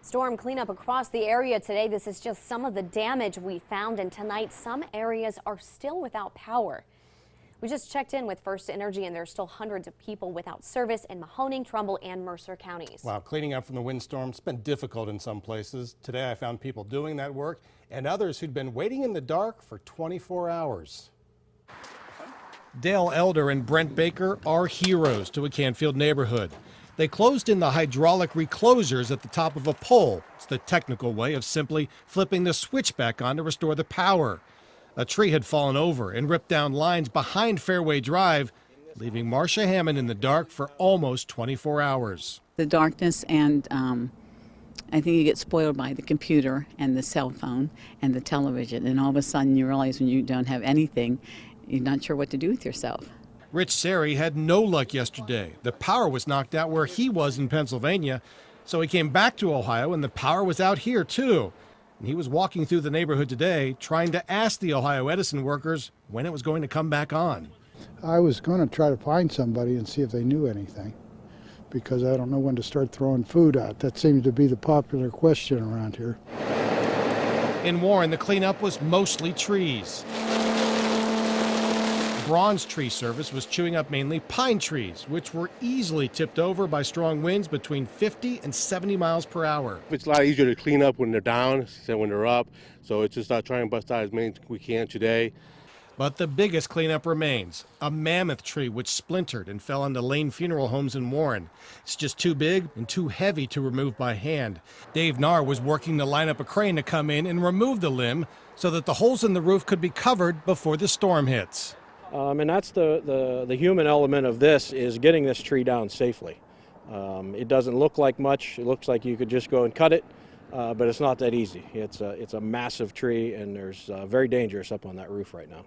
Storm cleanup across the area today. This is just some of the damage we found, and tonight some areas are still without power. We just checked in with First Energy, and there's still hundreds of people without service in Mahoning, Trumbull, and Mercer counties. Wow, cleaning up from the windstorm's been difficult in some places. Today I found people doing that work and others who'd been waiting in the dark for 24 hours. Dale Elder and Brent Baker are heroes to a Canfield neighborhood. They closed in the hydraulic reclosers at the top of a pole. It's the technical way of simply flipping the switch back on to restore the power. A tree had fallen over and ripped down lines behind Fairway Drive, leaving Marcia Hammond in the dark for almost 24 hours. The darkness, and I think you get spoiled by the computer and the cell phone and the television, and all of a sudden you realize when you don't have anything, you're not sure what to do with yourself. Rich Sari had no luck yesterday. The power was knocked out where he was in Pennsylvania, so he came back to Ohio and the power was out here too. And he was walking through the neighborhood today trying to ask the Ohio Edison workers when it was going to come back on. I was going to try to find somebody and see if they knew anything, because I don't know when to start throwing food out. That seems to be the popular question around here. In Warren, the cleanup was mostly trees. Bronze Tree Service was chewing up mainly pine trees, which were easily tipped over by strong winds between 50 and 70 miles per hour. It's a lot easier to clean up when they're down than when they're up, so it's just trying to bust out as many as we can today. But the biggest cleanup remains, a mammoth tree which splintered and fell onto Lane Funeral Homes in Warren. It's just too big and too heavy to remove by hand. Dave Nahr was working to line up a crane to come in and remove the limb so that the holes in the roof could be covered before the storm hits. And that's the human element of this, is getting this tree down safely. It doesn't look like much. It looks like you could just go and cut it, but it's not that easy. It's a massive tree, and there's very dangerous up on that roof right now.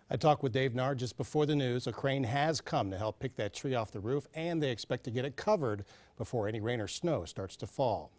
I talked with Dave Nahr just before the news. A crane has come to help pick that tree off the roof, and they expect to get it covered before any rain or snow starts to fall.